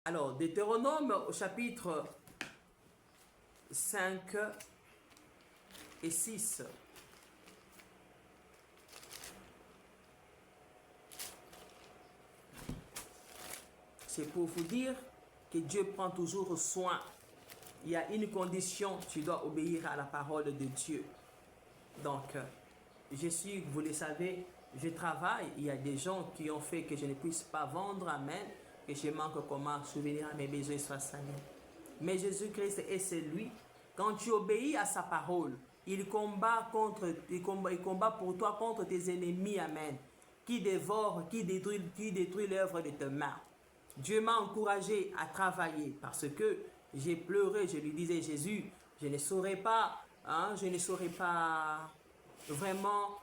Alors, Deutéronome au chapitre 5 et 6. C'est pour vous dire que Dieu prend toujours soin. Il y a une condition, tu dois obéir à la parole de Dieu. Donc, vous le savez, je travaille. Il y a des gens qui ont fait que je ne puisse pas vendre, amen, que je manque comment souvenir à mes besoins soient salis. Mais Jésus-Christ est celui, quand tu obéis à sa parole, il combat pour toi contre tes ennemis, amen, qui dévorent, qui détruit l'œuvre de tes mains. Dieu m'a encouragé à travailler parce que j'ai pleuré, je lui disais, Jésus, je ne saurais pas vraiment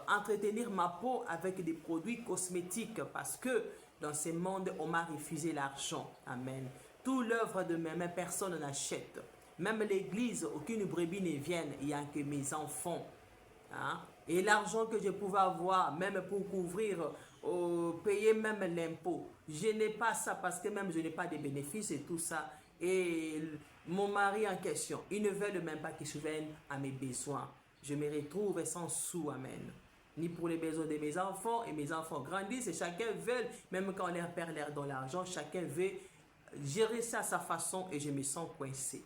entretenir ma peau avec des produits cosmétiques parce que dans ce monde, on m'a refusé l'argent. Amen. Tout l'œuvre de mes mains, personne n'achète. Même l'église, aucune brebis ne vienne, il n'y a que mes enfants. Hein? Et l'argent que je pouvais avoir, même pour couvrir, payer même l'impôt, je n'ai pas ça parce que même je n'ai pas de bénéfices et tout ça. Et mon mari en question, il ne veut même pas que je vienne à mes besoins. Je me retrouve sans sous, amen. Ni pour les besoins de mes enfants, et mes enfants grandissent et chacun veut, même quand leur père leur donne l'argent, chacun veut gérer ça à sa façon et je me sens coincé.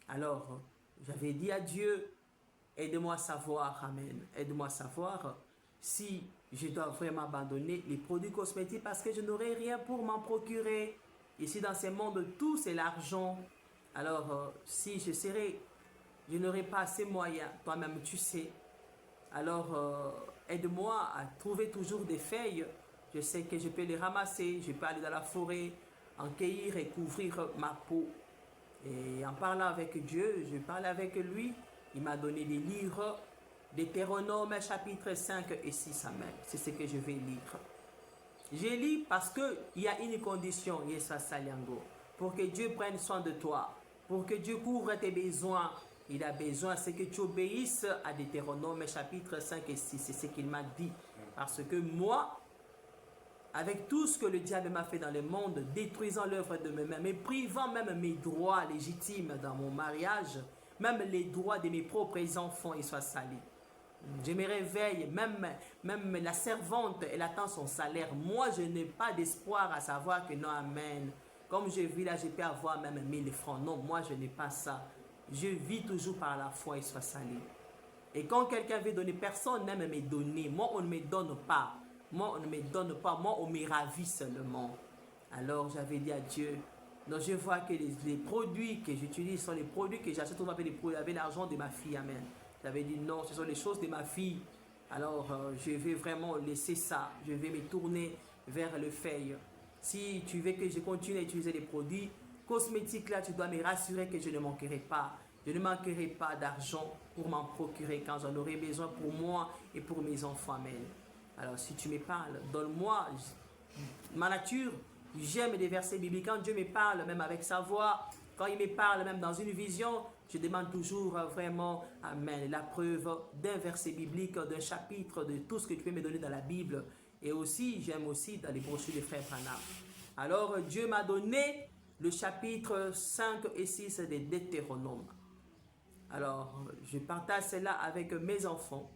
Alors, j'avais dit à Dieu, aide-moi à savoir, amen, aide-moi à savoir si je dois vraiment abandonner les produits cosmétiques parce que je n'aurai rien pour m'en procurer. Ici dans ce monde, tout c'est l'argent. Alors, si je n'aurai pas assez moyens, toi-même tu sais. Alors, aide-moi à trouver toujours des feuilles. Je sais que je peux les ramasser, je peux aller dans la forêt, en cueillir et couvrir ma peau. Et en parlant avec Dieu, je parlais avec lui. Il m'a donné des livres, Deutéronome chapitre 5 et 6, amen. C'est ce que je vais lire. Je lis parce qu'il y a une condition, Yesa Saliango, pour que Dieu prenne soin de toi, pour que Dieu couvre tes besoins. Il a besoin, c'est que tu obéisses à Deutéronome chapitre 5 et 6. C'est ce qu'il m'a dit. Parce que moi, avec tout ce que le diable m'a fait dans le monde, détruisant l'œuvre de mes mains, mais privant même mes droits légitimes dans mon mariage, même les droits de mes propres enfants, ils soient salis. Je me réveille, même la servante, elle attend son salaire. Moi, je n'ai pas d'espoir à savoir que non, amen. Comme je vis là, je peux avoir même 1000 francs. Non, moi, je n'ai pas ça. Je vis toujours par la foi, il soit sali. Et quand quelqu'un veut donner, personne n'aime me donner. Moi, on ne me donne pas. Moi, on ne me donne pas. Moi, on me ravit seulement. Alors, j'avais dit à Dieu, donc je vois que les produits que j'utilise sont les produits que j'achète avec l'argent de ma fille. Amen. J'avais dit non, ce sont les choses de ma fille. Alors, je vais vraiment laisser ça. Je vais me tourner vers le feuille. Si tu veux que je continue à utiliser les produits cosmétiques là, tu dois me rassurer que je ne manquerai pas. Je ne manquerai pas d'argent pour m'en procurer quand j'en aurai besoin pour moi et pour mes enfants. Amen. Alors, si tu me parles, donne-moi ma nature. J'aime des versets bibliques. Quand Dieu me parle, même avec sa voix, quand il me parle, même dans une vision, je demande toujours vraiment, amen, la preuve d'un verset biblique, d'un chapitre, de tout ce que tu peux me donner dans la Bible. Et aussi, j'aime aussi dans les brochures des frères Branham. Alors, Dieu m'a donné le chapitre 5 et 6 des Deutéronomes. Alors, je partage cela avec mes enfants.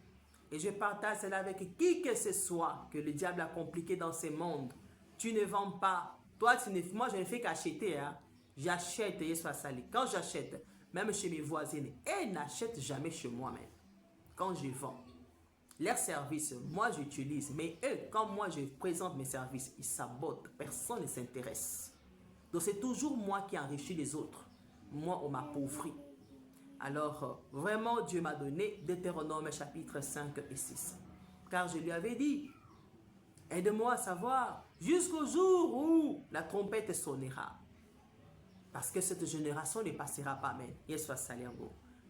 Et je partage cela avec qui que ce soit que le diable a compliqué dans ce monde. Tu ne vends pas. Toi, moi, je ne fais qu'acheter. Hein. J'achète et soit sali. Quand j'achète, même chez mes voisines, elles n'achètent jamais chez moi-même. Quand je vends, leurs services, moi j'utilise. Mais eux, quand moi je présente mes services, ils sabotent. Personne ne s'intéresse. Donc c'est toujours moi qui enrichis les autres. Moi, on m'appauvrit. Alors, vraiment, Dieu m'a donné Deutéronome chapitre 5 et 6. Car je lui avais dit, aide-moi à savoir jusqu'au jour où la trompette sonnera. Parce que cette génération ne passera pas, amen. Cette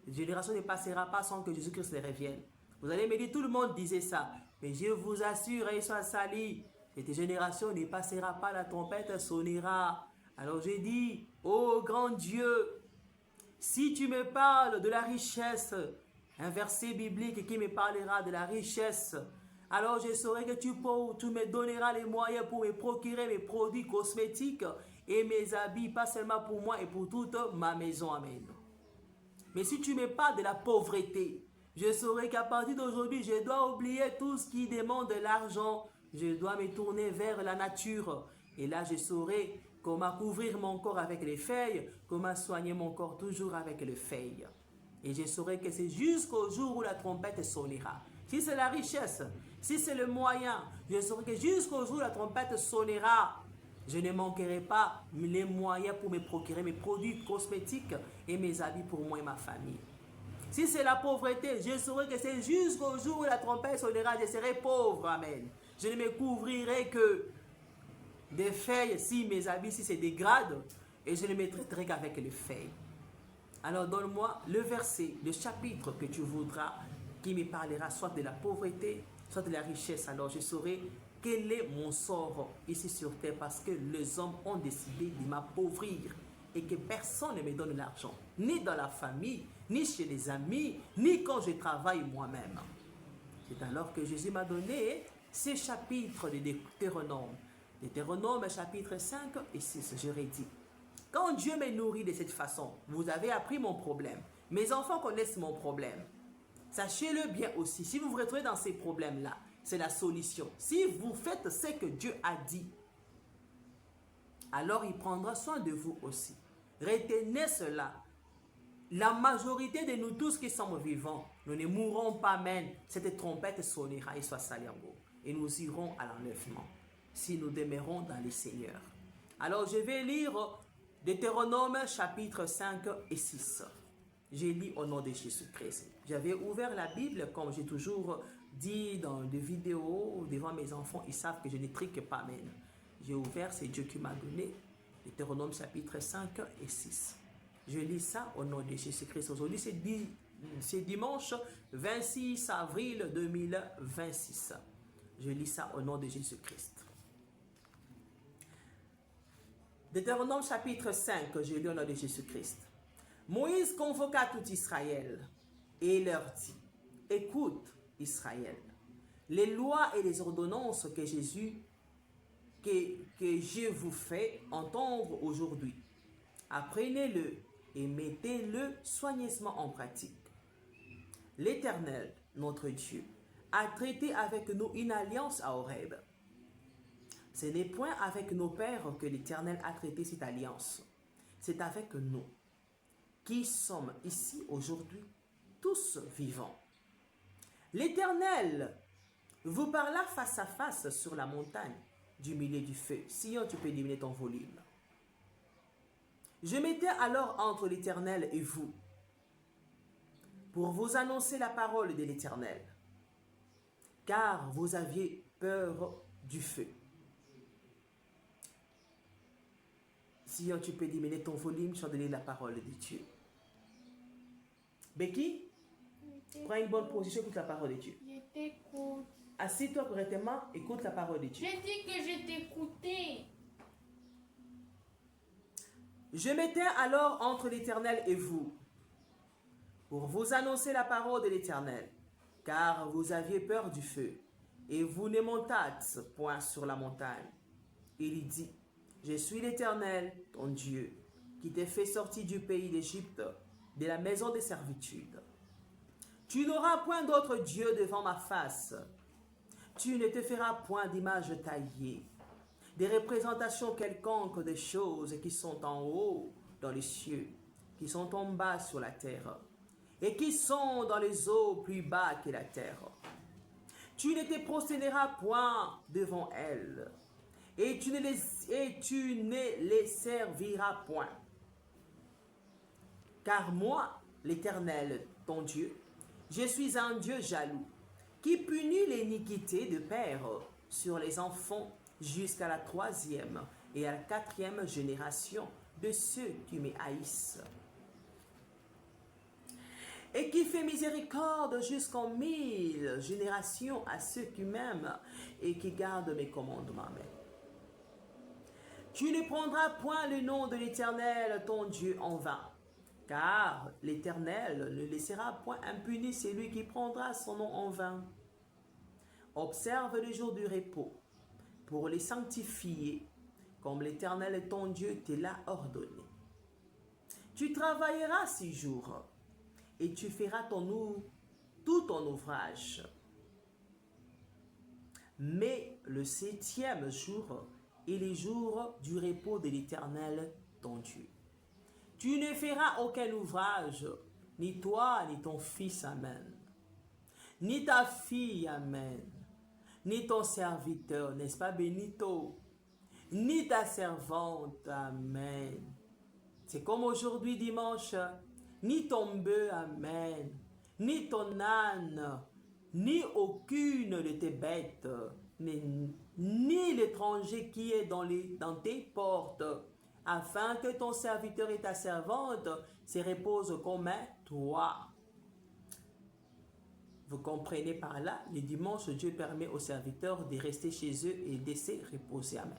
génération ne passera pas sans que Jésus-Christ revienne. Vous allez me dire, tout le monde disait ça. Mais je vous assure, cette génération ne passera pas, la trompette sonnera. Alors j'ai dit, ô grand Dieu, si tu me parles de la richesse, un verset biblique qui me parlera de la richesse, Alors je saurai que tu me donneras les moyens pour me procurer mes produits cosmétiques et mes habits, pas seulement pour moi et pour toute ma maison. Amen. Mais si tu me parles de la pauvreté, je saurai qu'à partir d'aujourd'hui, je dois oublier tout ce qui demande de l'argent. Je dois me tourner vers la nature. Et là, je saurai comment couvrir mon corps avec les feuilles, comment soigner mon corps toujours avec les feuilles. Et je saurai que c'est jusqu'au jour où la trompette sonnera. Si c'est la richesse, si c'est le moyen, je saurai que jusqu'au jour où la trompette sonnera, je ne manquerai pas les moyens pour me procurer mes produits cosmétiques et mes habits pour moi et ma famille. Si c'est la pauvreté, je saurai que c'est jusqu'au jour où la trompette sonnera, je serai pauvre. Amen. Je ne me couvrirai que des feuilles si mes habits si se dégradent et je ne me traiterai qu'avec les feuilles. Alors donne-moi le verset, le chapitre que tu voudras qui me parlera soit de la pauvreté, soit de la richesse. Alors je saurai quel est mon sort ici sur terre parce que les hommes ont décidé de m'appauvrir et que personne ne me donne l'argent, ni dans la famille, ni chez les amis, ni quand je travaille moi-même. C'est alors que Jésus m'a donné ces chapitres de Deutéronome. Deutéronome chapitre 5 et 6, je redis. Quand Dieu me nourrit de cette façon, vous avez appris mon problème. Mes enfants connaissent mon problème. Sachez-le bien aussi, si vous vous retrouvez dans ces problèmes-là, c'est la solution. Si vous faites ce que Dieu a dit, alors il prendra soin de vous aussi. Retenez cela. La majorité de nous tous qui sommes vivants, nous ne mourrons pas même. Cette trompette sonnera et soit saliango. Et nous irons à l'enlèvement si nous demeurons dans le Seigneur. Alors je vais lire Deutéronome chapitre 5 et 6. J'ai lu au nom de Jésus-Christ. J'avais ouvert la Bible, comme j'ai toujours dit dans des vidéos devant mes enfants, ils savent que je ne trique pas même. J'ai ouvert, c'est Dieu qui m'a donné. Deutéronome chapitre 5 et 6. Je lis ça au nom de Jésus-Christ. Aujourd'hui, c'est dimanche 26 avril 2026. Je lis ça au nom de Jésus-Christ. Deutéronome chapitre 5, je lis au nom de Jésus-Christ. Moïse convoqua tout Israël et leur dit, écoute Israël, les lois et les ordonnances que je vous fais entendre aujourd'hui, apprenez-le et mettez-le soigneusement en pratique. L'Éternel, notre Dieu, a traité avec nous une alliance à Horeb. Ce n'est point avec nos pères que l'Éternel a traité cette alliance. C'est avec nous, qui sommes ici aujourd'hui, tous vivants. L'Éternel vous parla face à face sur la montagne du milieu du feu. Sion, tu peux diminuer ton volume. Je m'étais alors entre l'Éternel et vous, pour vous annoncer la parole de l'Éternel, car vous aviez peur du feu. Sion, tu peux diminuer ton volume, je donner la parole de Dieu. Becky, prends une bonne position, écoute la parole de Dieu. Je t'écoute. Assis-toi correctement, écoute la parole de Dieu. J'ai dit que je t'écoutais. Je m'étais alors entre l'Éternel et vous, pour vous annoncer la parole de l'Éternel, car vous aviez peur du feu, et vous ne montâtes point sur la montagne. Il dit, je suis l'Éternel, ton Dieu, qui t'ai fait sortir du pays d'Égypte, de la maison de servitude. Tu n'auras point d'autre Dieu devant ma face. Tu ne te feras point d'image taillée, des représentations quelconques des choses qui sont en haut dans les cieux, qui sont en bas sur la terre, et qui sont dans les eaux plus bas que la terre. Tu ne te prosterneras point devant elles, et tu ne les serviras point. Car moi, l'Éternel, ton Dieu, je suis un Dieu jaloux, qui punit l'iniquité de père sur les enfants jusqu'à la 3e et à la 4e génération de ceux qui me haïssent. Et qui fait miséricorde jusqu'en 1000 générations à ceux qui m'aiment et qui gardent mes commandements. Tu ne prendras point le nom de l'Éternel, ton Dieu, en vain. Car l'Éternel ne laissera point impuni celui qui prendra son nom en vain. Observe le jour du repos pour les sanctifier, comme l'Éternel ton Dieu te l'a ordonné. Tu travailleras 6 jours et tu feras tout ton ouvrage. Mais le 7e jour est le jour du repos de l'Éternel ton Dieu. Tu ne feras aucun ouvrage, ni toi, ni ton fils, amen, ni ta fille, amen, ni ton serviteur, n'est-ce pas Benito, ni ta servante, amen. C'est comme aujourd'hui dimanche, ni ton bœuf, amen, ni ton âne, ni aucune de tes bêtes, ni l'étranger qui est dans tes portes, afin que ton serviteur et ta servante se reposent comme toi. Vous comprenez par là, le dimanche, Dieu permet aux serviteurs de rester chez eux et de se reposer. Amen.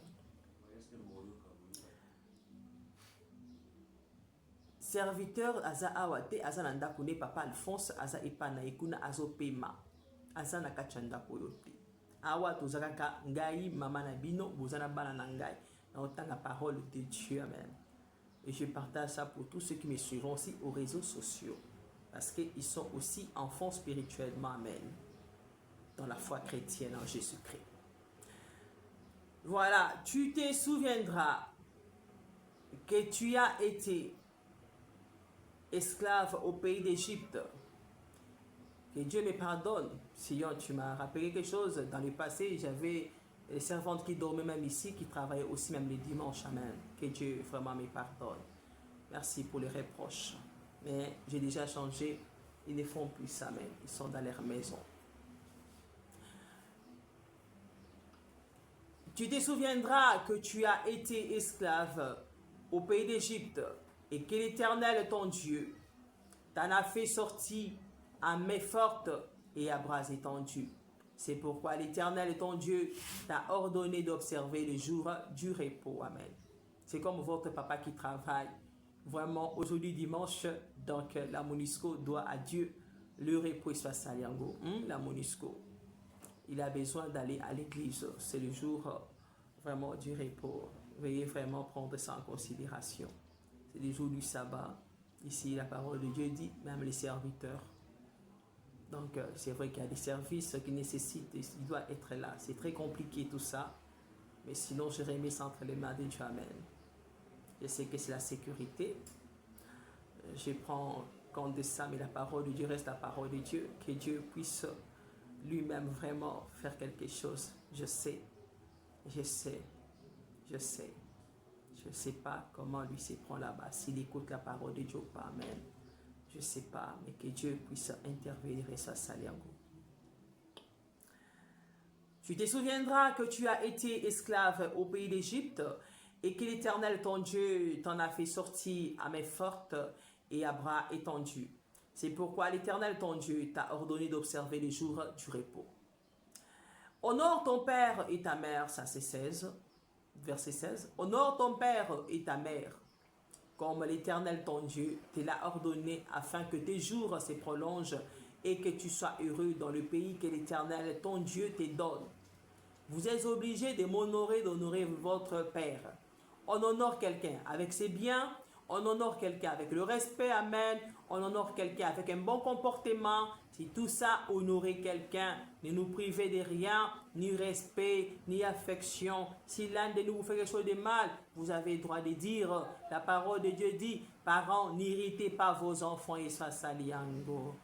Serviteur aza awate aza nanda kune papa Alphonse aza epana ekuna azo pema aza na kachanda koyote awa tozaka ngai mama na bino bozana bana na ngai na otanga parole de Dieu. Amen. Et je partage ça pour tous ceux qui me suivent aussi aux réseaux sociaux parce qu'ils sont aussi enfants spirituellement. Amen. Dans la foi chrétienne en Jésus-Christ. Voilà, tu te souviendras que tu as été esclave au pays d'Égypte. Que Dieu me pardonne. Si tu m'as rappelé quelque chose, dans le passé, j'avais des servantes qui dormaient même ici, qui travaillaient aussi même les dimanches. Amen. Que Dieu vraiment me pardonne. Merci pour les reproches. Mais j'ai déjà changé. Ils ne font plus ça. Amen. Ils sont dans leur maison. Tu te souviendras que tu as été esclave au pays d'Égypte et que l'Éternel, ton Dieu, t'en a fait sortir à main forte et à bras étendus. C'est pourquoi l'Éternel, ton Dieu, t'a ordonné d'observer le jour du repos. Amen. C'est comme votre papa qui travaille. Vraiment, aujourd'hui dimanche, donc la MONUSCO doit à Dieu le repos et soit saliango. La MONUSCO, il a besoin d'aller à l'église. C'est le jour vraiment du repos. Veuillez vraiment prendre ça en considération. C'est le jour du sabbat. Ici, la parole de Dieu dit, même les serviteurs. Donc, c'est vrai qu'il y a des services qui nécessitent, il doit être là. C'est très compliqué tout ça. Mais sinon, je remets ça entre les mains de Dieu. Amen. Je sais que c'est la sécurité. Je prends compte de ça, mais la parole de Dieu reste la parole de Dieu. Que Dieu puisse lui-même vraiment faire quelque chose. Je sais. Je sais. Je sais. Je ne sais pas comment lui s'y prend là-bas, s'il écoute la parole de Dieu ou pas. Amen. Je ne sais pas, mais que Dieu puisse intervenir et ça saliango. Tu te souviendras que tu as été esclave au pays d'Égypte et que l'Éternel, ton Dieu, t'en a fait sortir à main forte et à bras étendus. C'est pourquoi l'Éternel, ton Dieu, t'a ordonné d'observer les jours du repos. Honore ton père et ta mère, ça c'est 16. Verset 16. Honore ton père et ta mère, comme l'Éternel ton Dieu te l'a ordonné, afin que tes jours se prolongent et que tu sois heureux dans le pays que l'Éternel ton Dieu te donne. Vous êtes obligés de m'honorer, d'honorer votre père. On honore quelqu'un avec ses biens, on honore quelqu'un avec le respect, amen. On honore quelqu'un avec un bon comportement. Si tout ça, honorer quelqu'un, ne nous priver de rien, ni respect, ni affection. Si l'un de nous vous fait quelque chose de mal, vous avez le droit de dire, la parole de Dieu dit, parents, n'irritez pas vos enfants et ça saliango.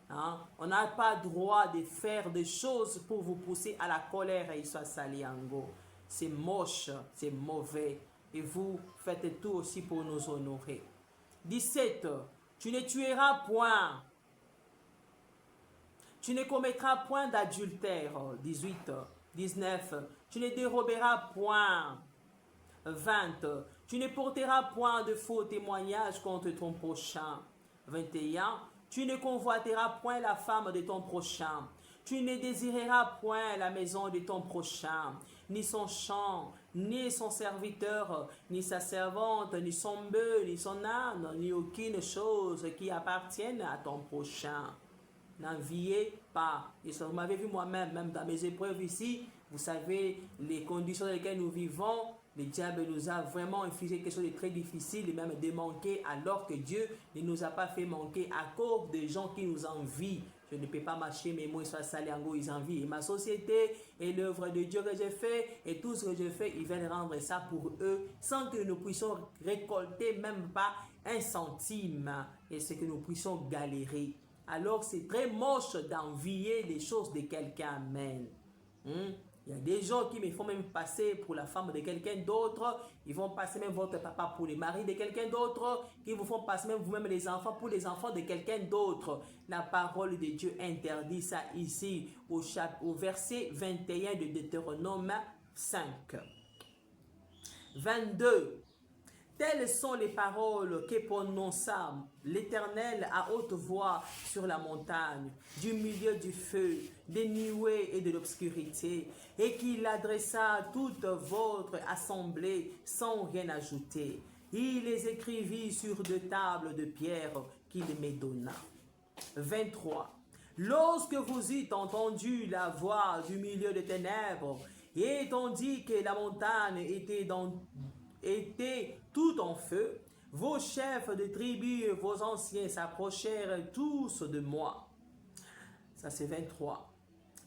Hein? On n'a pas le droit de faire des choses pour vous pousser à la colère et ça saliango. C'est moche, c'est mauvais. Et vous faites tout aussi pour nous honorer. 17. Tu ne tueras point. Tu ne commettras point d'adultère. 18. 19. Tu ne déroberas point. 20. Tu ne porteras point de faux témoignages contre ton prochain. 21. Tu ne convoiteras point la femme de ton prochain. Tu ne désireras point la maison de ton prochain, ni son champ, ni son serviteur, ni sa servante, ni son bœuf, ni son âne, ni aucune chose qui appartienne à ton prochain. N'enviez pas. Et ça, vous m'avez vu moi-même, même dans mes épreuves ici, vous savez, les conditions dans lesquelles nous vivons, le diable nous a vraiment infligé quelque chose de très difficile et même de manquer, alors que Dieu ne nous a pas fait manquer à cause des gens qui nous envient. Je ne peux pas marcher, mais moi, ça salé en gros, ils envient. Et ma société et l'œuvre de Dieu que j'ai fait et tout ce que je fais, ils veulent rendre ça pour eux sans que nous puissions récolter même pas un centime et ce que nous puissions galérer. Alors, c'est très moche d'envier les choses de quelqu'un. Amen. Il y a des gens qui me font même passer pour la femme de quelqu'un d'autre. Ils vont passer même votre papa pour les maris de quelqu'un d'autre. Qui vous font passer même vous-même les enfants pour les enfants de quelqu'un d'autre. La parole de Dieu interdit ça ici au verset 21 de Deutéronome 5. 22. Telles sont les paroles que prononça l'Éternel à haute voix sur la montagne, du milieu du feu, des nuées et de l'obscurité, et qu'il adressa à toute votre assemblée sans rien ajouter. Il les écrivit sur 2 tables de pierre qu'il me donna. 23. Lorsque vous eûtes entendu la voix du milieu des ténèbres, et tandis que la montagne était tout en feu, vos chefs de tribus et vos anciens s'approchèrent tous de moi. Ça c'est 23.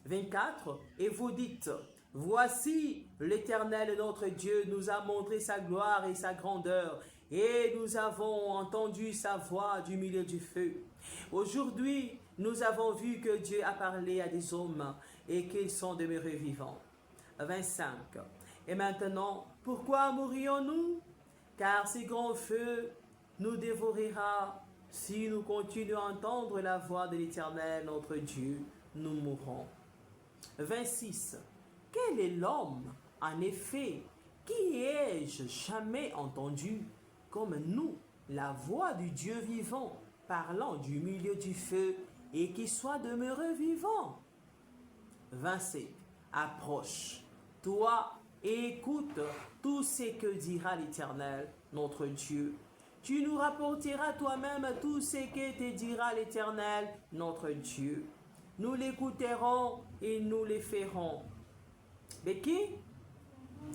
24. Et vous dites, voici l'Éternel notre Dieu nous a montré sa gloire et sa grandeur, et nous avons entendu sa voix du milieu du feu. Aujourd'hui, nous avons vu que Dieu a parlé à des hommes et qu'ils sont demeurés vivants. 25. Et maintenant, pourquoi mourrions-nous? Car ce grand feu nous dévorera. Si nous continuons à entendre la voix de l'Éternel, notre Dieu, nous mourrons. 26. Quel est l'homme, en effet, qui ai-je jamais entendu, comme nous, la voix du Dieu vivant, parlant du milieu du feu, et qui soit demeuré vivant? 27. Approche, toi, et écoute tout ce que dira l'Éternel, notre Dieu. Tu nous rapporteras toi-même tout ce que te dira l'Éternel, notre Dieu. Nous l'écouterons et nous les ferons. Becky,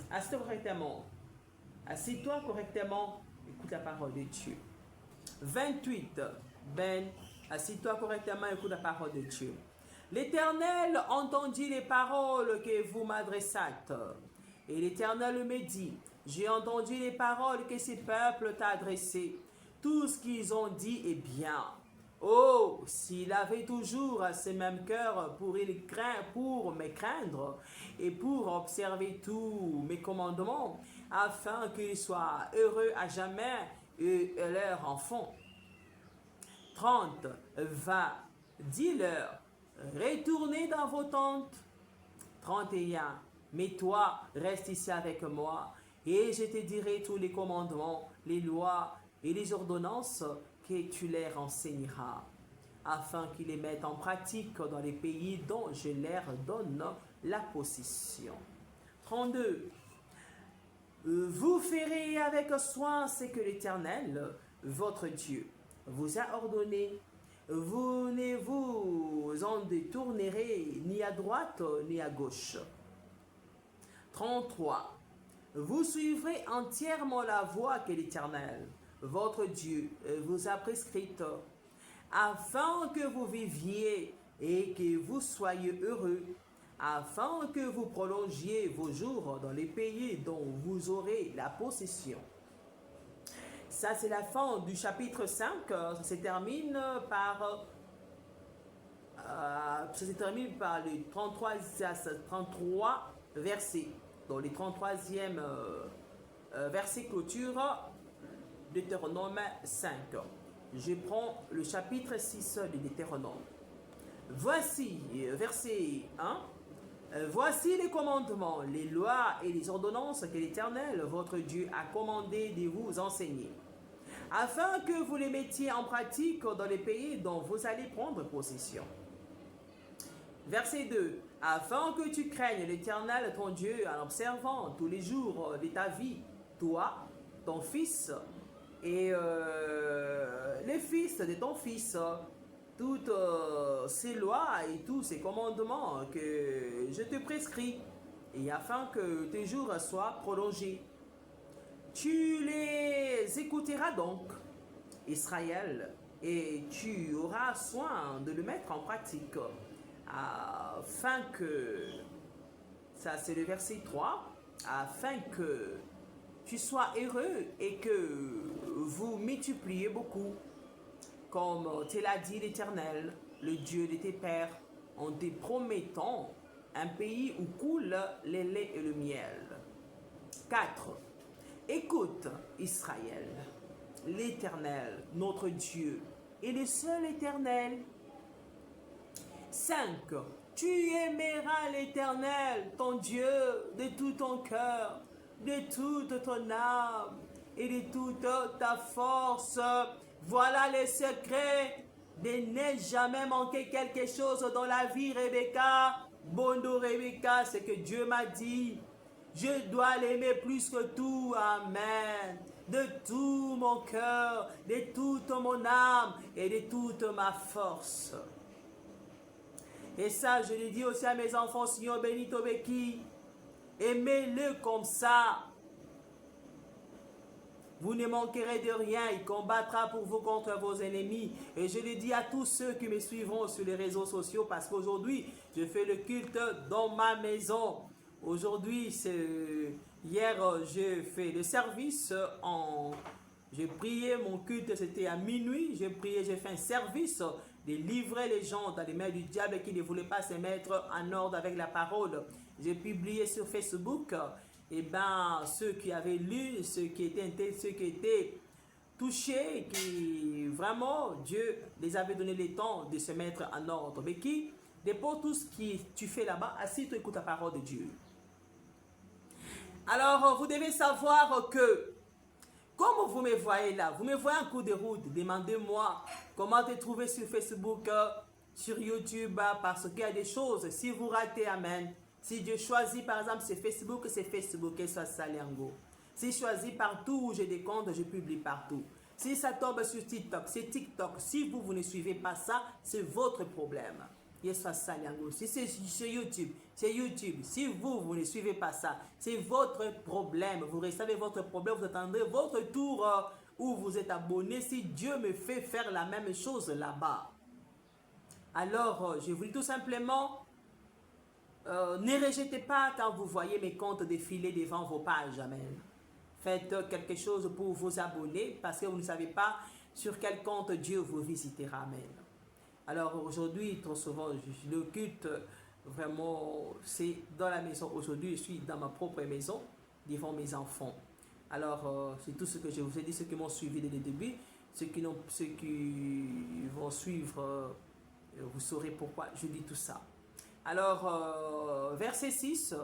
assieds-toi correctement. Assis-toi correctement. Écoute la parole de Dieu. 28. Ben, assis-toi correctement. Écoute la parole de Dieu. L'Éternel entendit les paroles que vous m'adressâtes. Et l'Éternel me dit, j'ai entendu les paroles que ces peuples t'ont adressées. Tout ce qu'ils ont dit est bien. Oh, s'il avait toujours ce même cœur pour me craindre et pour observer tous mes commandements, afin qu'ils soient heureux à jamais et leurs enfants. 30. Va, dis-leur, retournez dans vos tentes. 31. Mais toi, reste ici avec moi, et je te dirai tous les commandements, les lois et les ordonnances que tu leur enseigneras, afin qu'ils les mettent en pratique dans les pays dont je leur donne la possession. 32. Vous ferez avec soin ce que l'Éternel, votre Dieu, vous a ordonné. Vous ne vous en détournerez ni à droite ni à gauche. 33. Vous suivrez entièrement la voie que l'Éternel, votre Dieu, vous a prescrite, afin que vous viviez et que vous soyez heureux, afin que vous prolongiez vos jours dans les pays dont vous aurez la possession. Ça, c'est la fin du chapitre 5. Ça se termine par les 33 versets. Dans les 33e verset clôture Deutéronome 5. Je prends le chapitre 6 de Deutéronome. Voici, verset 1. Voici les commandements, les lois et les ordonnances que l'Éternel, votre Dieu, a commandé de vous enseigner, afin que vous les mettiez en pratique dans les pays dont vous allez prendre possession. Verset 2. Afin que tu craignes l'Éternel, ton Dieu, en observant tous les jours de ta vie, toi, ton fils et les fils de ton fils, toutes ces lois et tous ces commandements que je te prescris, et afin que tes jours soient prolongés. Tu les écouteras donc, Israël, et tu auras soin de le mettre en pratique, afin que, ça c'est le verset 3, afin que tu sois heureux et que vous multipliez beaucoup, comme te l'a dit l'Éternel, le Dieu de tes pères, en te promettant un pays où coule le lait et le miel. 4. Écoute, Israël, l'Éternel, notre Dieu, est le seul Éternel. 5. Tu aimeras l'Éternel, ton Dieu, de tout ton cœur, de toute ton âme et de toute ta force. Voilà les secrets de ne jamais manquer quelque chose dans la vie, Rebecca. Bondo Rebecca, c'est que Dieu m'a dit. Je dois l'aimer plus que tout. Amen. De tout mon cœur, de toute mon âme et de toute ma force. Et ça, je le dis aussi à mes enfants, Seigneur Benito Beki. Aimez-le comme ça. Vous ne manquerez de rien. Il combattra pour vous contre vos ennemis. Et je le dis à tous ceux qui me suivront sur les réseaux sociaux, parce qu'aujourd'hui, je fais le culte dans ma maison. Aujourd'hui, hier, j'ai fait le service j'ai prié, mon culte c'était à minuit. J'ai prié, j'ai fait un service de livrer les gens dans les mains du diable qui ne voulaient pas se mettre en ordre avec la parole. J'ai publié sur Facebook. Et ben, ceux qui avaient lu, ceux qui étaient touchés, qui vraiment, Dieu les avait donné le temps de se mettre en ordre. Mais qui, dépôt tout ce que tu fais là-bas, assis-toi, écoute la parole de Dieu. Alors, vous devez savoir que, comme vous me voyez là, vous me voyez en cours de route, demandez-moi comment te trouver sur Facebook, sur YouTube, parce qu'il y a des choses, si vous ratez, amen. Si Dieu choisit, par exemple, c'est Facebook, et soit Saliango. Si choisit partout où j'ai des comptes, je publie partout. Si ça tombe sur TikTok, c'est TikTok. Si vous ne suivez pas ça, c'est votre problème. Soit Saliango. Si c'est sur YouTube, c'est YouTube. Si vous ne suivez pas ça, c'est votre problème. Vous savez votre problème, vous attendrez votre tour où vous êtes abonné. Si Dieu me fait faire la même chose là-bas. Alors, je vous dis tout simplement, ne rejetez pas quand vous voyez mes comptes défiler devant vos pages. Amen. Faites quelque chose pour vous abonner parce que vous ne savez pas sur quel compte Dieu vous visitera. Amen. Alors aujourd'hui, trop souvent, le culte, vraiment, c'est dans la maison. Aujourd'hui, je suis dans ma propre maison, devant mes enfants. Alors, c'est tout ce que je vous ai dit, ceux qui m'ont suivi dès le début. Ceux qui vont suivre, vous saurez pourquoi je dis tout ça. Alors, verset 6,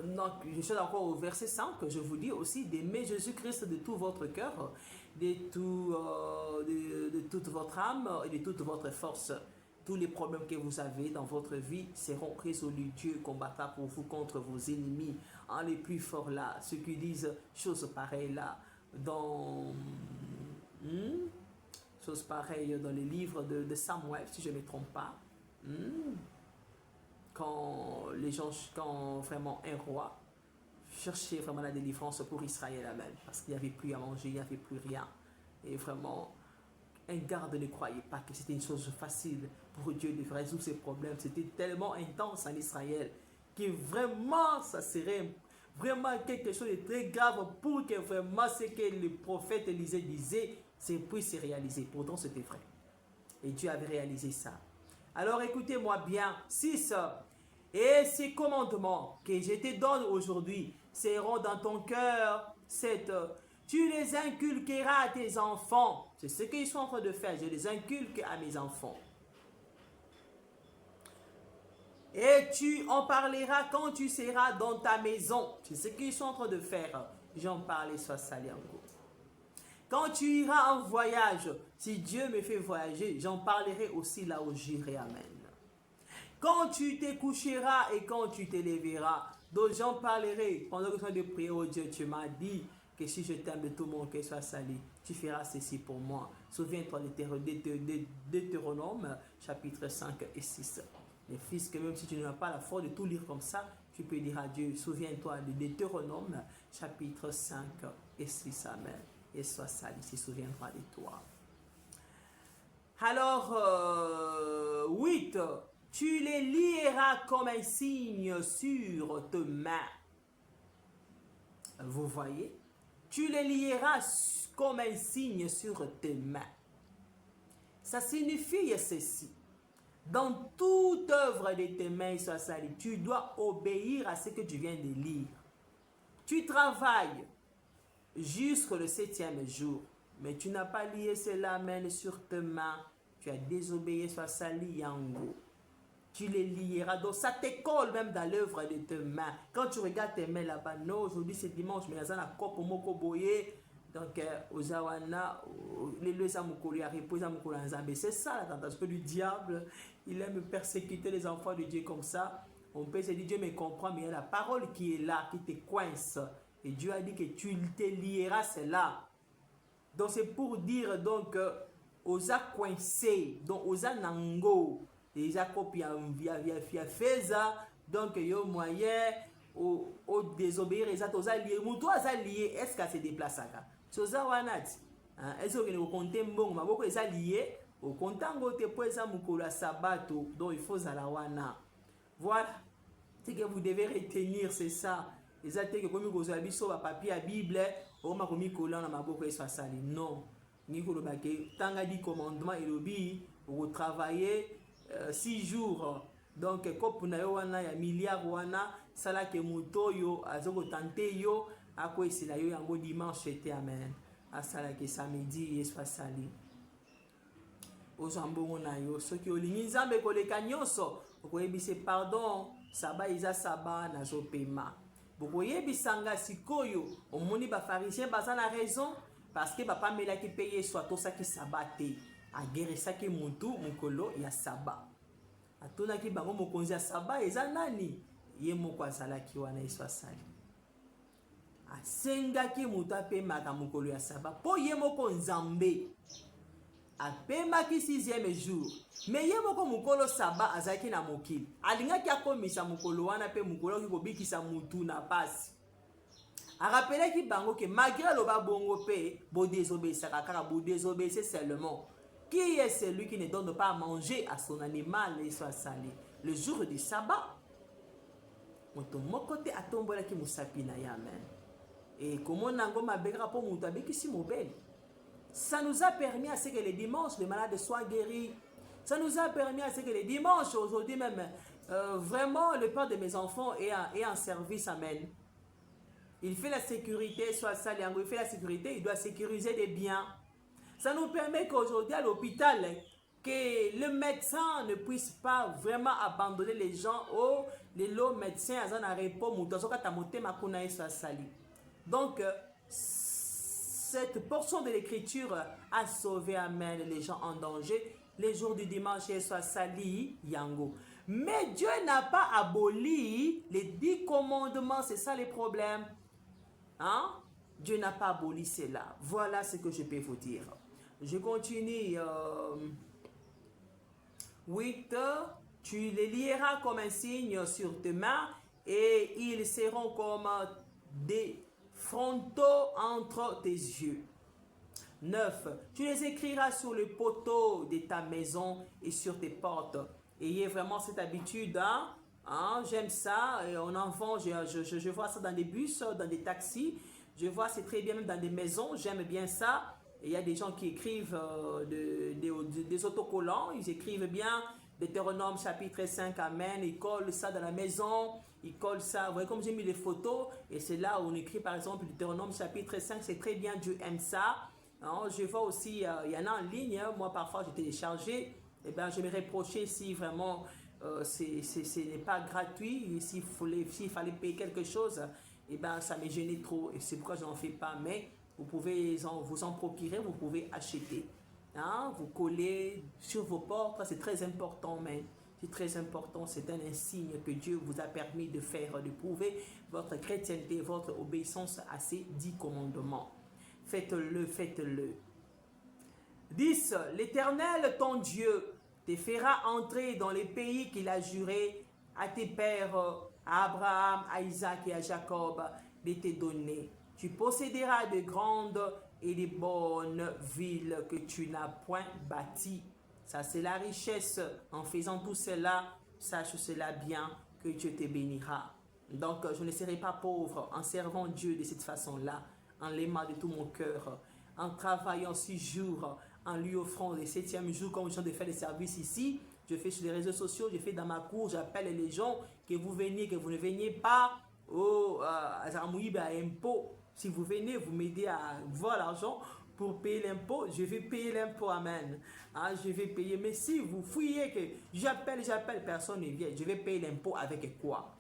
non, je suis encore au verset 5, je vous dis aussi d'aimer Jésus-Christ de tout votre cœur, de toute votre âme et de toute votre force. Tous les problèmes que vous avez dans votre vie seront résolus. Dieu combattra pour vous contre vos ennemis. Les plus forts là, ceux qui disent choses pareilles là, chose pareille dans les livres de Samuel, si je ne me trompe pas. Quand vraiment un roi cherchait vraiment la délivrance pour Israël, amen, parce qu'il n'y avait plus à manger, il n'y avait plus rien. Et vraiment, un garde ne croyait pas que c'était une chose facile pour Dieu de résoudre ses problèmes. C'était tellement intense en Israël que vraiment, ça serait vraiment quelque chose de très grave pour que vraiment ce que le prophète Élisée disait, puisse se réaliser. Pourtant, c'était vrai. Et Dieu avait réalisé ça. Alors, écoutez-moi bien. 6. Et ces commandements que je te donne aujourd'hui seront dans ton cœur. 7. Tu les inculqueras à tes enfants. C'est ce qu'ils sont en train de faire. Je les inculque à mes enfants. Et tu en parleras quand tu seras dans ta maison. C'est ce qu'ils sont en train de faire. J'en parlais sur Saliango. Quand tu iras en voyage, si Dieu me fait voyager, j'en parlerai aussi là où j'irai. Amen. Quand tu te coucheras et quand tu te lèveras, donc j'en parlerai pendant que tu es de prier au Dieu. Tu m'as dit, que si je t'aime de tout mon cœur, sois sali, tu feras ceci pour moi. Souviens-toi de Deutéronome, chapitre 5 et 6. Les fils, que même si tu n'as pas la force de tout lire comme ça, tu peux dire à Dieu, souviens-toi de Deutéronome, chapitre 5 et 6. Amen. Et sois sali, il se souviendra de toi. Alors, 8. Tu les lieras comme un signe sur tes mains. Vous voyez? Tu les lieras comme un signe sur tes mains. Ça signifie ceci. Dans toute œuvre de tes mains, sois sali, tu dois obéir à ce que tu viens de lire. Tu travailles jusqu'au 7e jour, mais tu n'as pas lié cela main sur tes mains. Tu as désobéi, sois sali, yango. Tu les lieras. Donc ça te colle même dans l'œuvre de tes mains. Quand tu regardes tes mains là-bas, non, aujourd'hui c'est dimanche, mais il y a un copo moko boye. Donc, aux awana, les deux amukoli à reposer amukoli en Zambie. C'est ça la tentation du diable. Il aime persécuter les enfants de Dieu comme ça. On peut se dire, Dieu me comprend, mais il y a la parole qui est là, qui te coince. Et Dieu a dit que tu te lieras, c'est là. Donc, c'est pour dire, donc, aux a coincé, donc, aux a nango. Les a copié via feza. Donc, il y a moyen, au désobéir, les a liés. Moutou a lié, est-ce qu'elle se déplace là? Soza wanati est-ce que vous comptez mbongo maboko eza lié au kontango te po eza mukolo ya sabato, donc il faut zala wana. Voilà ce que vous devez retenir, c'est ça. Eza te que komi kozala biso ba papier ya bible o ma komi kola na maboko eso sali, non. Ni ko ba ke tanga di commandement elobi au travailler 6 jours. Donc kopu na yo wana ya milliard wana sala ke moto yo azoko tante yo ako esila yo yango dimanche ete, amen. Asala ke samedi yesu asali ozambongo na yo soki olingi nzambe koleka nyonso okoyebisa pardon saba eza saba nazopema. Bokoyebisanga sikoyo omoni bafarisien baza na raison parce que bapamelaki mpe yesu atosaki saba te, ageresaki mutu mokolo ya saba. Atonaki bango mokonzi ya saba eza nani? Ye moko azalaki wana yesu asali. Asengaki mutu apemaka mokolo ya saba po ye moko nzambe apemaki 6e jour, mais ye moko mokolo saba azalaki na mokili alingaki akomisa mokolo wana pe mokolo oki kobikisa mutu na pasi. Arapelaki bango ke malgré loba bongo pe bodésobéissaka kaka bodésobéissez seulement. Qui est celui qui ne donne pas à manger à son animal et soit salé le jour du sabbat? Moto mokote atombolaki musapi na ya, amen. Et comment nango mabekra po mutu abekisi mobile. Ça nous a permis à ce que les dimanches, les malades soient guéris. Ça nous a permis à ce que les dimanches, aujourd'hui même, vraiment, le père de mes enfants est en service, amen. Il fait la sécurité, soit ça, il fait la sécurité, il doit sécuriser des biens. Ça nous permet qu'aujourd'hui, à l'hôpital, que le médecin ne puisse pas vraiment abandonner les gens. Oh, les lots médecins, ils ont un repos, donc, cette portion de l'écriture a sauvé, amen, les gens en danger. Les jours du dimanche, ils soient salis, yango. Mais Dieu n'a pas aboli les 10 commandements, c'est ça les problèmes. Hein? Dieu n'a pas aboli cela. Voilà ce que je peux vous dire. Je continue. 8. Tu les lieras comme un signe sur tes mains et ils seront comme des frontaux entre tes yeux. 9. Tu les écriras sur le poteau de ta maison et sur tes portes. Ayez vraiment cette habitude, hein? J'aime ça. Et en enfant, je vois ça dans des bus, dans des taxis. Je vois, c'est très bien, même dans des maisons. J'aime bien ça. Et il y a des gens qui écrivent des autocollants. Ils écrivent bien Deutéronome chapitre 5, amen. Ils collent ça dans la maison. Ils collent ça. Vous voyez comme j'ai mis les photos. Et c'est là où on écrit par exemple Deutéronome chapitre 5. C'est très bien, Dieu aime ça. Alors, je vois aussi, il y en a en ligne. Hein. Moi, parfois, j'ai téléchargé. Eh bien, je me reprochais si vraiment ce n'est pas gratuit. S'il fallait payer quelque chose, eh bien, ça me gênait trop. Et c'est pourquoi je n'en fais pas. Mais vous pouvez vous en procurer, vous pouvez acheter. Hein? Vous collez sur vos portes, c'est très important. Mais C'est très important, c'est un insigne que Dieu vous a permis de faire, de prouver votre chrétienté, votre obéissance à ces 10 commandements. Faites-le, faites-le. 10. L'Éternel, ton Dieu, te fera entrer dans les pays qu'il a juré à tes pères, à Abraham, à Isaac et à Jacob, de te donner. Tu posséderas de grandes et de bonnes villes que tu n'as point bâties. Ça, c'est la richesse. En faisant tout cela, sache cela bien que Dieu te bénira. Donc, je ne serai pas pauvre en servant Dieu de cette façon-là, en l'aimant de tout mon cœur, en travaillant 6 jours, en lui offrant le 7e jour, comme je viens de faire des services ici. Je fais sur les réseaux sociaux, je fais dans ma cour, j'appelle les gens, que vous veniez, que vous ne veniez pas à impôt. Si vous venez, vous m'aidez à voir l'argent pour payer l'impôt, je vais payer l'impôt, amen. Hein, je vais payer, mais si vous fouillez que j'appelle, personne ne vient, je vais payer l'impôt avec quoi?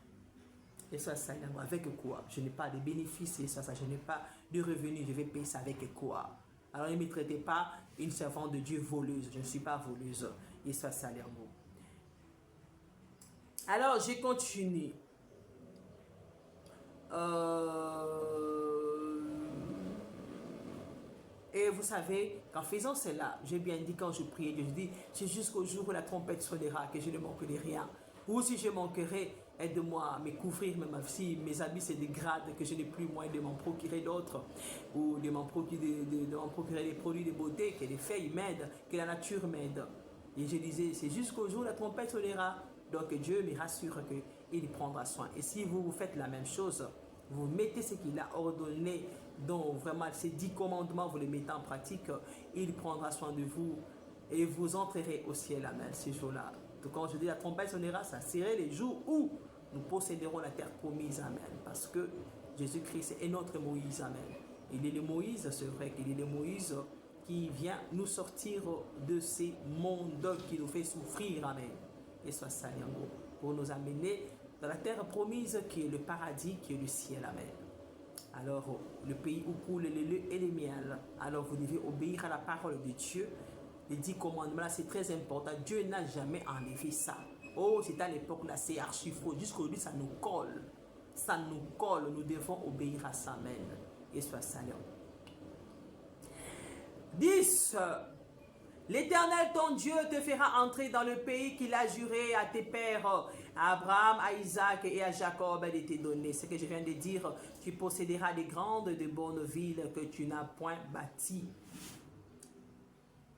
Et ça, avec quoi? Je n'ai pas de bénéfices, et ça, je n'ai pas de revenus, je vais payer ça avec quoi? Alors ne me traitez pas une servante de Dieu voleuse, je ne suis pas voleuse. Et ça, l'amour. Alors, je continue. Et vous savez, qu'en faisant cela, j'ai bien dit quand je priais, je dis, c'est jusqu'au jour où la trompette sonnera que je ne manquerai rien. Ou si je manquerai, aide-moi à me couvrir, même si mes habits se dégradent, que je n'ai plus moyen de m'en procurer d'autres, ou de m'en procurer des produits de beauté, que les feuilles m'aident, que la nature m'aide. Et je disais, c'est jusqu'au jour où la trompette sonnera. Donc Dieu me rassure qu'il prendra soin. Et si vous faites la même chose, vous mettez ce qu'il a ordonné, donc vraiment ces 10 commandements, vous les mettez en pratique, il prendra soin de vous et vous entrerez au ciel, amen, ces jours-là. Donc quand je dis la trompette sonnera, ça serait les jours où nous posséderons la terre promise, amen, parce que Jésus-Christ est notre Moïse, amen. Il est le Moïse, c'est vrai qu'il est le Moïse qui vient nous sortir de ces mondes qui nous fait souffrir, amen. Et soit ça, pour nous amener dans la terre promise qui est le paradis, qui est le ciel, amen. Alors, le pays où coule le lait et le miel. Alors, vous devez obéir à la parole de Dieu. Les 10 commandements, là, c'est très important. Dieu n'a jamais enlevé ça. Oh, c'est à l'époque, là, c'est archi faux. Jusqu'aujourd'hui, ça nous colle. Ça nous colle. Nous devons obéir à ça, amen. Et soit salut. 10. L'Éternel, ton Dieu, te fera entrer dans le pays qu'il a juré à tes pères, à Abraham, à Isaac et à Jacob de te donner. Ce que je viens de dire, tu posséderas des grandes et de bonnes villes que tu n'as point bâties.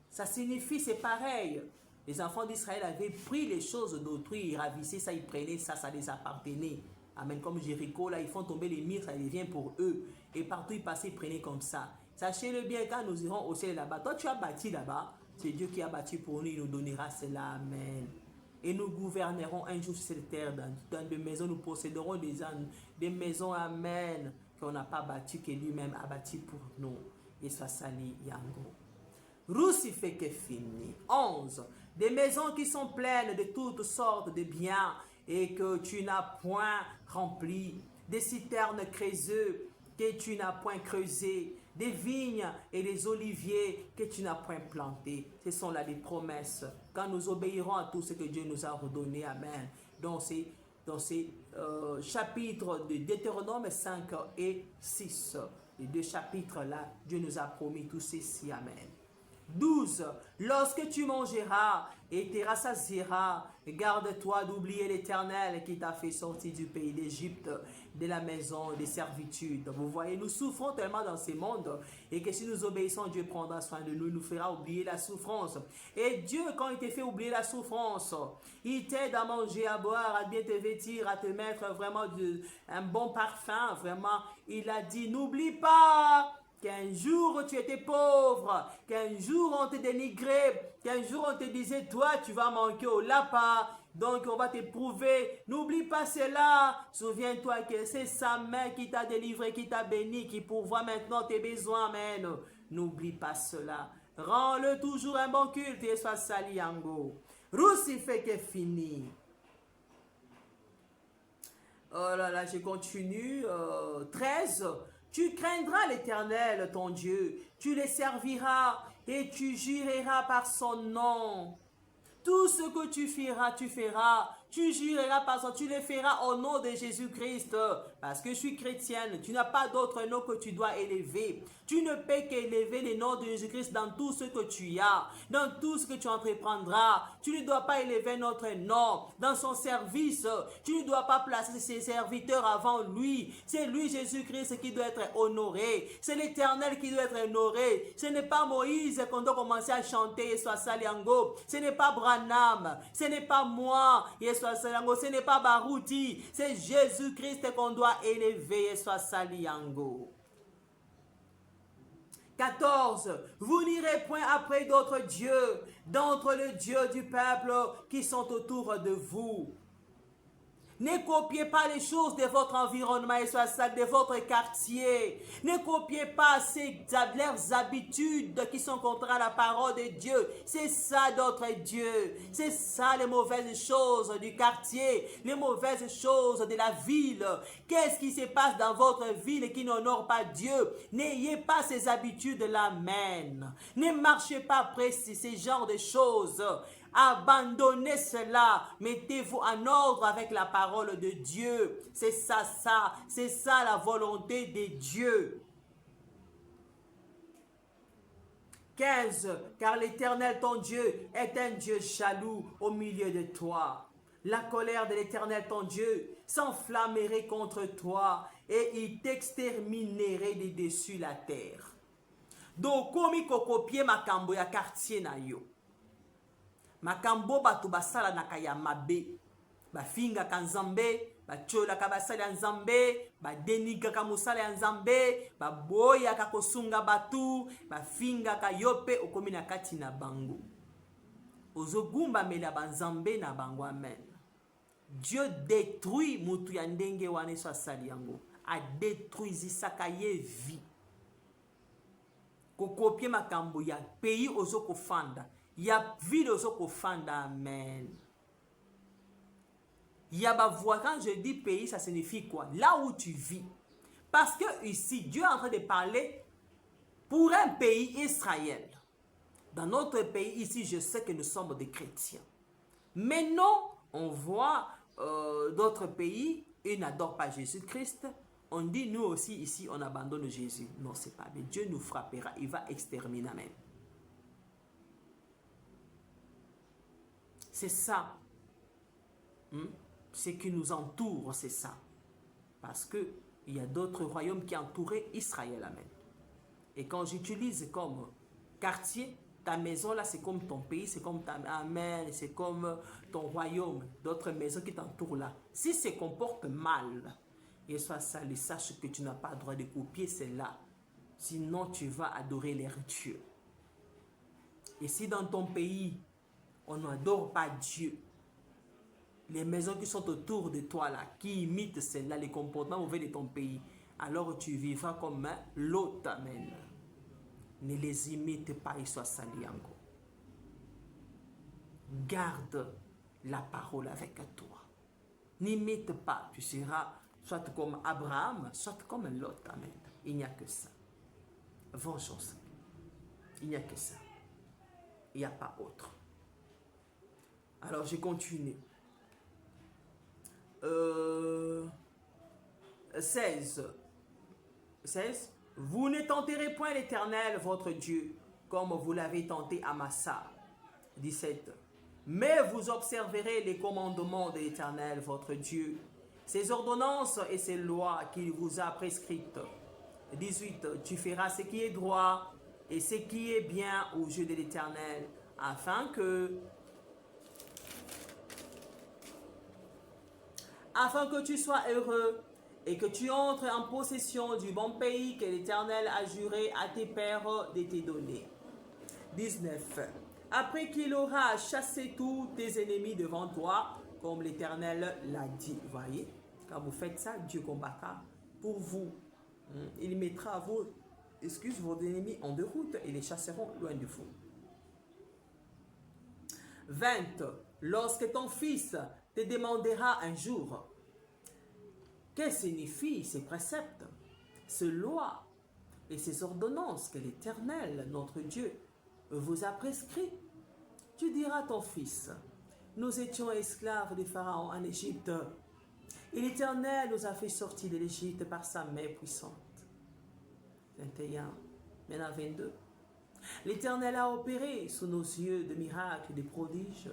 Ça signifie, c'est pareil. Les enfants d'Israël avaient pris les choses d'autrui, ils ravissaient ça, ils prenaient ça, ça les appartenait. Amen. Comme Jéricho, là, ils font tomber les murs, ça devient pour eux. Et partout ils passaient, ils prenaient comme ça. Sachez-le bien, quand nous irons au ciel là-bas, toi tu as bâti là-bas, c'est Dieu qui a bâti pour nous, il nous donnera cela, amen. Et nous gouvernerons un jour sur cette terre, dans des maisons, nous posséderons des maisons, amen, qu'on n'a pas bâti, que lui-même a bâti pour nous. Et ça sali yango. Roussifé que fini. 11. Des maisons qui sont pleines de toutes sortes de biens et que tu n'as point rempli. Des citernes creuseuses que tu n'as point creusées. Des vignes et des oliviers que tu n'as point plantés. Ce sont là des promesses. Quand nous obéirons à tout ce que Dieu nous a ordonné, amen. Dans ces chapitres de Deutéronome 5 et 6. Les 2 chapitres-là, Dieu nous a promis tout ceci, amen. 12. Lorsque tu mangeras et te rassasieras, garde-toi d'oublier l'Éternel qui t'a fait sortir du pays d'Égypte, de la maison des servitudes. Vous voyez, nous souffrons tellement dans ce monde et que si nous obéissons, Dieu prendra soin de nous, il nous fera oublier la souffrance. Et Dieu, quand il te fait oublier la souffrance, il t'aide à manger, à boire, à bien te vêtir, à te mettre vraiment un bon parfum. Vraiment, il a dit, n'oublie pas qu'un jour tu étais pauvre, qu'un jour on te dénigrait, qu'un jour on te disait, toi tu vas manquer au lapin, donc on va t'éprouver. N'oublie pas cela. Souviens-toi que c'est sa main qui t'a délivré, qui t'a béni, qui pourvoit maintenant tes besoins, amen. N'oublie pas cela. Rends-le toujours un bon culte et sois saliango. Roussi fait que fini. Oh là là, je continue. 13. Tu craindras l'Éternel, ton Dieu. Tu les serviras et tu jureras par son nom. Tout ce que tu feras, tu jureras par ça, tu le feras au nom de Jésus-Christ. Parce que je suis chrétienne, tu n'as pas d'autre nom que tu dois élever. Tu ne peux qu'élever le nom de Jésus-Christ dans tout ce que tu as, dans tout ce que tu entreprendras. Tu ne dois pas élever notre nom dans son service. Tu ne dois pas placer ses serviteurs avant lui. C'est lui, Jésus-Christ, qui doit être honoré. C'est l'Éternel qui doit être honoré. Ce n'est pas Moïse qu'on doit commencer à chanter Yeswa Saliango. Ce n'est pas Branham. Ce n'est pas moi, Yeswa Saliango. Ce n'est pas Barouti. C'est Jésus-Christ qu'on doit élever, Yeswa Saliango. 14. Vous n'irez point après d'autres dieux, d'entre les dieux du peuple qui sont autour de vous. Ne copiez pas les choses de votre environnement et de votre quartier. Ne copiez pas leurs habitudes qui sont contraires à la parole de Dieu. C'est ça d'autres dieux. C'est ça les mauvaises choses du quartier, les mauvaises choses de la ville. Qu'est-ce qui se passe dans votre ville qui n'honore pas Dieu? N'ayez pas ces habitudes-là, amen. Ne marchez pas après ces genres de choses. Abandonnez cela, mettez-vous en ordre avec la parole de Dieu. C'est ça, c'est ça la volonté de Dieu. 15. Car l'Éternel ton Dieu est un Dieu jaloux au milieu de toi. La colère de l'Éternel ton Dieu s'enflammerait contre toi et il t'exterminerait de dessus la terre. Donc, comme il copier ma cambo ya quartier na yo. Makambo batu basala na kaya mabe bafinga ka nzambe bachola ka basala ya nzambe badeniga ka musala ya nzambe baboya ka kosunga batu bafinga ka yope okomi na kati na bango ozogumba mela banzambe na bango, amen. Dieu détruit mutu ya ndenge wana so asali yango a détruisisaka ye vie kokopie makambo ya pays ozokofanda. Il y a ville aux fanda, amen. Il y a voix, quand je dis pays, ça signifie quoi? Là où tu vis. Parce que ici, Dieu est en train de parler pour un pays, Israël. Dans notre pays, ici, je sais que nous sommes des chrétiens. Mais non, on voit d'autres pays, ils n'adorent pas Jésus-Christ. On dit, nous aussi, ici, on abandonne Jésus. Non, c'est pas bien. Dieu nous frappera, il va exterminer, amen. C'est ça. Ce qui nous entoure, c'est ça. Parce qu'il y a d'autres royaumes qui entouraient Israël, amen. Et quand j'utilise comme quartier, ta maison là, c'est comme ton pays, c'est comme ta... Amen, c'est comme ton royaume, d'autres maisons qui t'entourent là. Si se comporte mal, et soit ça, sache que tu n'as pas le droit de copier celle-là. Sinon, tu vas adorer les dieux. Et si dans ton pays, on n'adore pas Dieu. Les maisons qui sont autour de toi, là, qui imitent celles-là, les comportements mauvais de ton pays, alors tu vivras comme l'autre, amen. Ne les imite pas, ils soient saliango. Garde la parole avec toi. N'imite pas, tu seras soit comme Abraham, soit comme l'autre, amen. Il n'y a que ça. Vengeance. Il n'y a que ça. Il n'y a pas autre. Alors, je continue. 16. Vous ne tenterez point l'Éternel, votre Dieu, comme vous l'avez tenté à Massa. 17. Mais vous observerez les commandements de l'Éternel, votre Dieu, ses ordonnances et ses lois qu'il vous a prescrites. 18. Tu feras ce qui est droit et ce qui est bien aux yeux de l'Éternel, afin que tu sois heureux et que tu entres en possession du bon pays que l'Éternel a juré à tes pères de te donner. 19. Après qu'il aura chassé tous tes ennemis devant toi, comme l'Éternel l'a dit. Voyez, quand vous faites ça, Dieu combattra pour vous. Il mettra vos ennemis en déroute et les chasseront loin de vous. 20. Lorsque ton fils te demandera un jour, que signifient ces préceptes, ces lois et ces ordonnances que l'Éternel, notre Dieu, vous a prescrits, tu diras à ton fils, nous étions esclaves des pharaons en Égypte, et l'Éternel nous a fait sortir de l'Égypte par sa main puissante. 21, maintenant 22. L'Éternel a opéré sous nos yeux de miracles et de prodiges,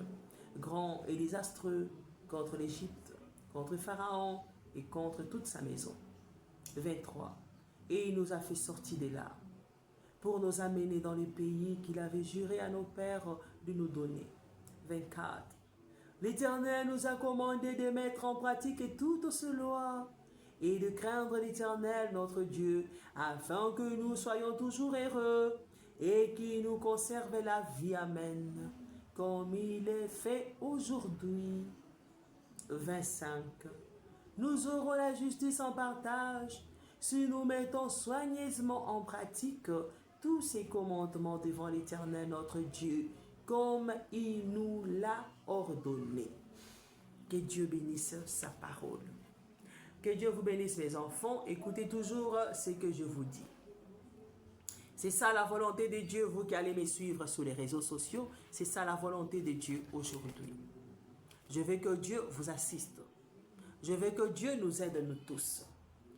grands et désastreux, contre l'Égypte, contre Pharaon et contre toute sa maison. 23. Et il nous a fait sortir de là, pour nous amener dans les pays qu'il avait juré à nos pères de nous donner. 24. L'Éternel nous a commandé de mettre en pratique toutes ces lois et de craindre l'Éternel notre Dieu, afin que nous soyons toujours heureux et qu'il nous conserve la vie. Amen. Comme il est fait aujourd'hui. 25. Nous aurons la justice en partage si nous mettons soigneusement en pratique tous ces commandements devant l'Éternel notre Dieu, comme il nous l'a ordonné. Que Dieu bénisse sa parole. Que Dieu vous bénisse, mes enfants. Écoutez toujours ce que je vous dis. C'est ça la volonté de Dieu, vous qui allez me suivre sur les réseaux sociaux. C'est ça la volonté de Dieu aujourd'hui. Je veux que Dieu vous assiste. Je veux que Dieu nous aide, nous tous,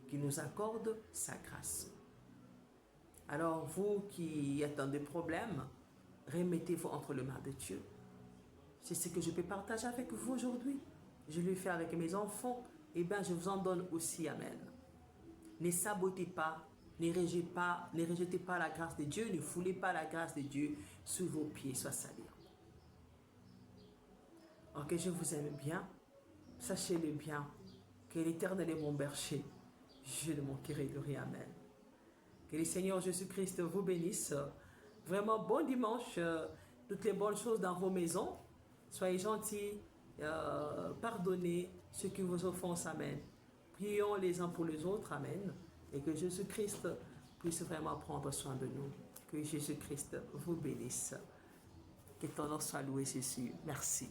qu'il nous accorde sa grâce. Alors, vous qui êtes dans des problèmes, remettez-vous entre les mains de Dieu. C'est ce que je peux partager avec vous aujourd'hui. Je le fais avec mes enfants. Eh bien, je vous en donne aussi. Amen. Ne sabotez pas, ne rejetez pas la grâce de Dieu, ne foulez pas la grâce de Dieu sous vos pieds, soit salis. Ok, je vous aime bien. Sachez-le bien, que l'Éternel est mon berger. Je ne manquerai de rien. Amen. Que le Seigneur Jésus-Christ vous bénisse. Vraiment, bon dimanche. Toutes les bonnes choses dans vos maisons. Soyez gentils. Pardonnez ceux qui vous offensent. Amen. Prions les uns pour les autres. Amen. Et que Jésus-Christ puisse vraiment prendre soin de nous. Que Jésus-Christ vous bénisse. Que ton nom soit loué, Jésus. Merci.